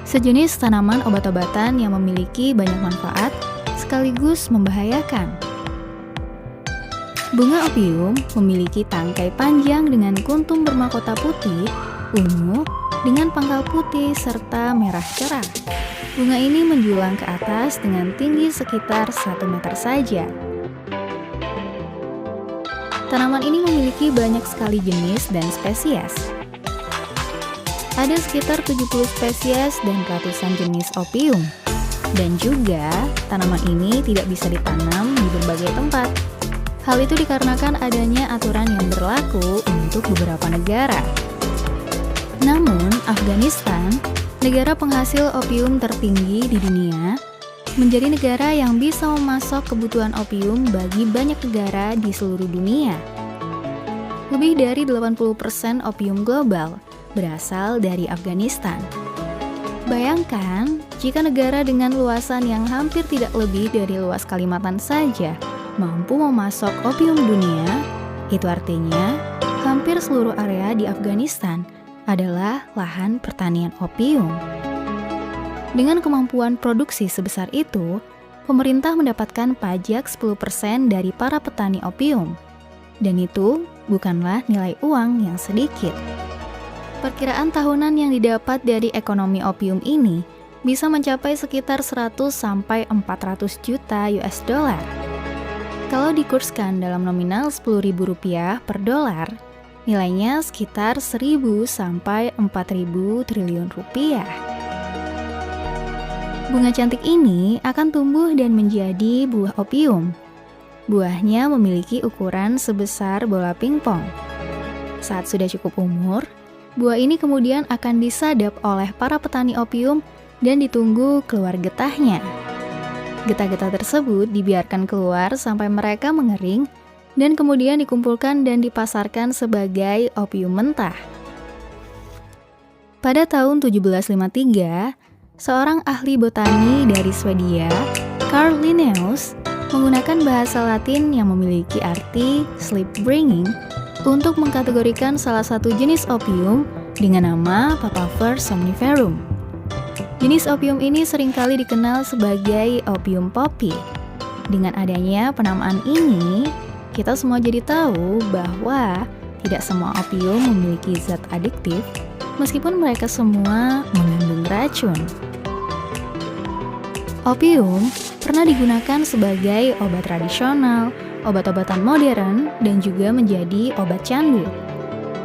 sejenis tanaman obat-obatan yang memiliki banyak manfaat sekaligus membahayakan. Bunga opium memiliki tangkai panjang dengan kuntum bermahkota putih, ungu, dengan pangkal putih serta merah cerah. Bunga ini menjulang ke atas dengan tinggi sekitar 1 meter saja. Tanaman ini memiliki banyak sekali jenis dan spesies. Ada sekitar 70 spesies dan ratusan jenis opium. Dan juga, tanaman ini tidak bisa ditanam di berbagai tempat. Hal itu dikarenakan adanya aturan yang berlaku untuk beberapa negara. Namun, Afghanistan, negara penghasil opium tertinggi di dunia, menjadi negara yang bisa memasok kebutuhan opium bagi banyak negara di seluruh dunia. Lebih dari 80% opium global berasal dari Afghanistan. Bayangkan, jika negara dengan luasan yang hampir tidak lebih dari luas Kalimantan saja mampu memasok opium dunia, itu artinya hampir seluruh area di Afghanistan adalah lahan pertanian opium. Dengan kemampuan produksi sebesar itu, pemerintah mendapatkan pajak 10% dari para petani opium. Dan itu bukanlah nilai uang yang sedikit. Perkiraan tahunan yang didapat dari ekonomi opium ini bisa mencapai sekitar 100 sampai 400 juta US dollar. Kalau dikurskan dalam nominal Rp10.000 per dolar, nilainya sekitar 1.000 sampai 4.000 triliun rupiah. Bunga cantik ini akan tumbuh dan menjadi buah opium. Buahnya memiliki ukuran sebesar bola pingpong. Saat sudah cukup umur, buah ini kemudian akan disadap oleh para petani opium dan ditunggu keluar getahnya. Getah-getah tersebut dibiarkan keluar sampai mereka mengering dan kemudian dikumpulkan dan dipasarkan sebagai opium mentah. Pada tahun 1753, seorang ahli botani dari Swedia, Carl Linnaeus, menggunakan bahasa Latin yang memiliki arti sleep bringing untuk mengkategorikan salah satu jenis opium dengan nama Papaver somniferum. Jenis opium ini seringkali dikenal sebagai opium poppy. Dengan adanya penamaan ini, kita semua jadi tahu bahwa tidak semua opium memiliki zat adiktif, meskipun mereka semua mengandung racun. Opium pernah digunakan sebagai obat tradisional, obat-obatan modern, dan juga menjadi obat candu.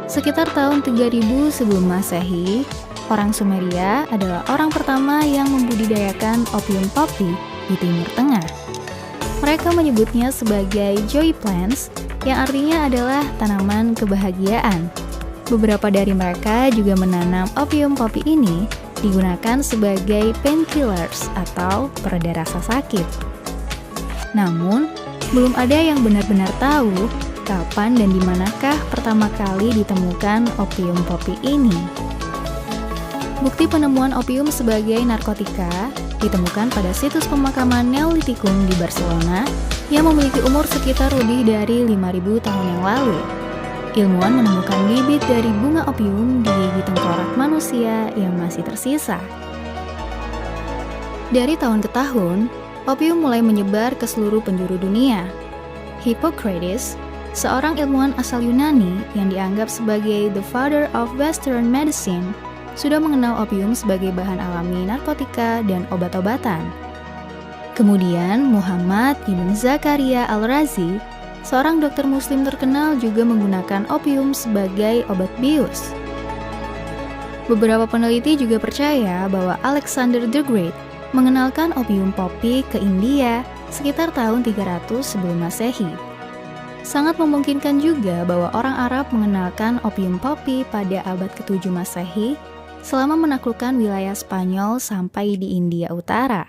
Sekitar tahun 3000 sebelum Masehi, orang Sumeria adalah orang pertama yang membudidayakan opium poppy di Timur Tengah. Mereka menyebutnya sebagai joy plants, yang artinya adalah tanaman kebahagiaan. Beberapa dari mereka juga menanam opium poppy ini digunakan sebagai painkillers atau pereda rasa sakit. Namun, belum ada yang benar-benar tahu kapan dan di manakah pertama kali ditemukan opium poppy ini. Bukti penemuan opium sebagai narkotika ditemukan pada situs pemakaman Neolitikum di Barcelona yang memiliki umur sekitar lebih dari 5.000 tahun yang lalu. Ilmuwan menemukan bibit dari bunga opium di gigi tengkorak manusia yang masih tersisa. Dari tahun ke tahun, opium mulai menyebar ke seluruh penjuru dunia. Hippocrates, seorang ilmuwan asal Yunani yang dianggap sebagai the father of Western medicine, sudah mengenal opium sebagai bahan alami narkotika dan obat-obatan. Kemudian Muhammad Ibn Zakaria Al-Razi, seorang dokter muslim terkenal, juga menggunakan opium sebagai obat bius. Beberapa peneliti juga percaya bahwa Alexander the Great mengenalkan opium poppy ke India sekitar tahun 300 sebelum Masehi. Sangat memungkinkan juga bahwa orang Arab mengenalkan opium poppy pada abad ke-7 Masehi selama menaklukkan wilayah Spanyol sampai di India Utara.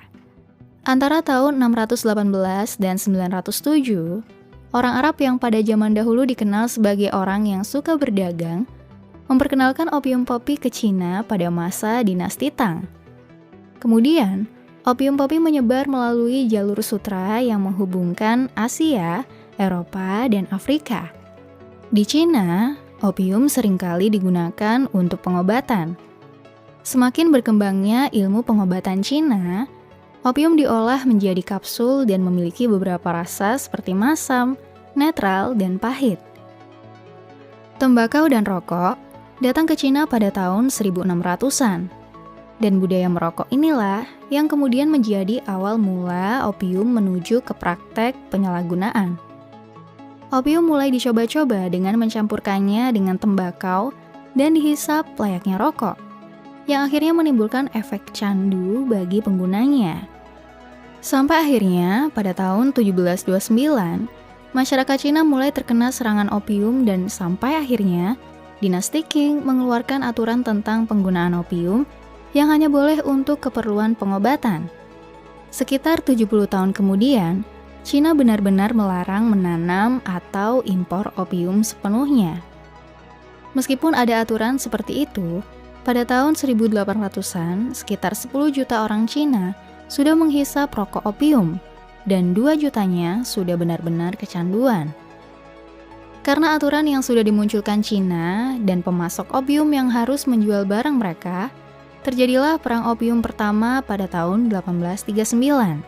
Antara tahun 618 dan 907, orang Arab yang pada zaman dahulu dikenal sebagai orang yang suka berdagang, memperkenalkan opium poppy ke Cina pada masa dinasti Tang. Kemudian, opium poppy menyebar melalui jalur sutra yang menghubungkan Asia, Eropa, dan Afrika. Di Cina, opium seringkali digunakan untuk pengobatan. Semakin berkembangnya ilmu pengobatan Cina, opium diolah menjadi kapsul dan memiliki beberapa rasa seperti masam, netral, dan pahit. Tembakau dan rokok datang ke Cina pada tahun 1600-an. Dan budaya merokok inilah yang kemudian menjadi awal mula opium menuju ke praktek penyalahgunaan. Opium mulai dicoba-coba dengan mencampurkannya dengan tembakau dan dihisap layaknya rokok, yang akhirnya menimbulkan efek candu bagi penggunanya. Sampai akhirnya pada tahun 1729, masyarakat Cina mulai terkena serangan opium dan sampai akhirnya dinasti Qing mengeluarkan aturan tentang penggunaan opium yang hanya boleh untuk keperluan pengobatan. Sekitar 70 tahun kemudian, Cina benar-benar melarang menanam atau impor opium sepenuhnya. Meskipun ada aturan seperti itu, pada tahun 1800-an, sekitar 10 juta orang Cina sudah menghisap rokok opium, dan 2 jutanya sudah benar-benar kecanduan. Karena aturan yang sudah dimunculkan Cina dan pemasok opium yang harus menjual barang mereka, terjadilah perang opium pertama pada tahun 1839.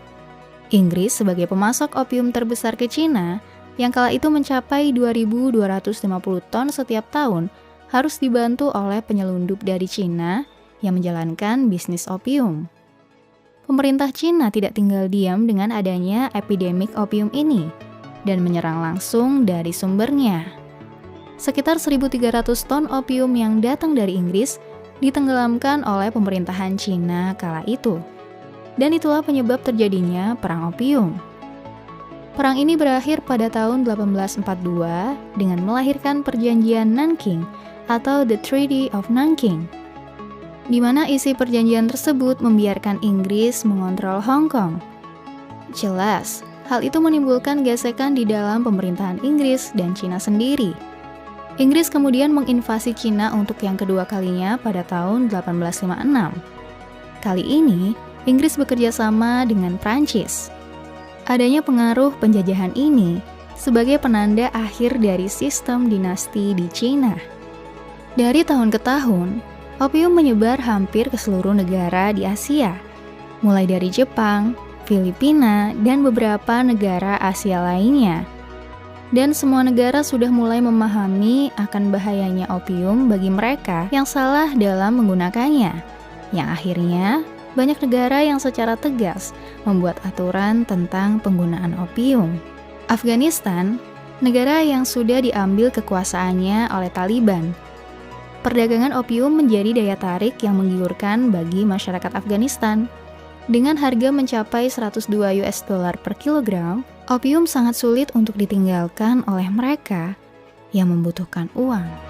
Inggris sebagai pemasok opium terbesar ke Cina, yang kala itu mencapai 2.250 ton setiap tahun, harus dibantu oleh penyelundup dari Cina yang menjalankan bisnis opium. Pemerintah Cina tidak tinggal diam dengan adanya epidemik opium ini dan menyerang langsung dari sumbernya. Sekitar 1.300 ton opium yang datang dari Inggris ditenggelamkan oleh pemerintahan Cina kala itu. Dan itulah penyebab terjadinya perang opium. Perang ini berakhir pada tahun 1842 dengan melahirkan perjanjian Nanking atau The Treaty of Nanking, di mana isi perjanjian tersebut membiarkan Inggris mengontrol Hong Kong. Jelas, hal itu menimbulkan gesekan di dalam pemerintahan Inggris dan Cina sendiri. Inggris kemudian menginvasi Cina untuk yang kedua kalinya pada tahun 1856. Kali ini, Inggris bekerja sama dengan Prancis. Adanya pengaruh penjajahan ini sebagai penanda akhir dari sistem dinasti di Cina. Dari tahun ke tahun, opium menyebar hampir ke seluruh negara di Asia, mulai dari Jepang, Filipina, dan beberapa negara Asia lainnya. Dan semua negara sudah mulai memahami akan bahayanya opium bagi mereka yang salah dalam menggunakannya, yang akhirnya banyak negara yang secara tegas membuat aturan tentang penggunaan opium. Afghanistan, negara yang sudah diambil kekuasaannya oleh Taliban. Perdagangan opium menjadi daya tarik yang menggiurkan bagi masyarakat Afghanistan. Dengan harga mencapai 102 US dollar per kilogram, opium sangat sulit untuk ditinggalkan oleh mereka yang membutuhkan uang.